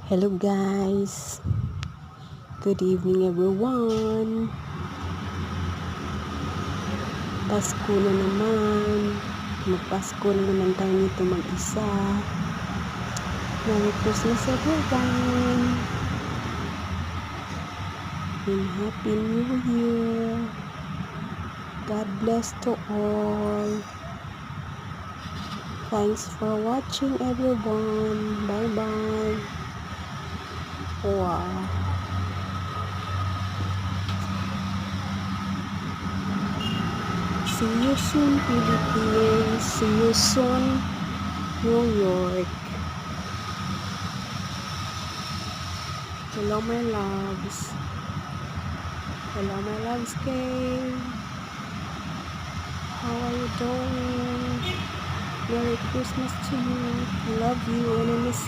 Hello guys, good evening everyone. Pasko na naman. Magpasko na naman tayo nito mag-isa. Merry Christmas everyone. And Happy New Year. God bless to all. Thanks for watching everyone. Bye bye. Wow. See you soon, Philippines. See you soon, New York. Hello, my loves. Hello, my loves, Kay. How are you doing? Merry Christmas to you. I love you and I miss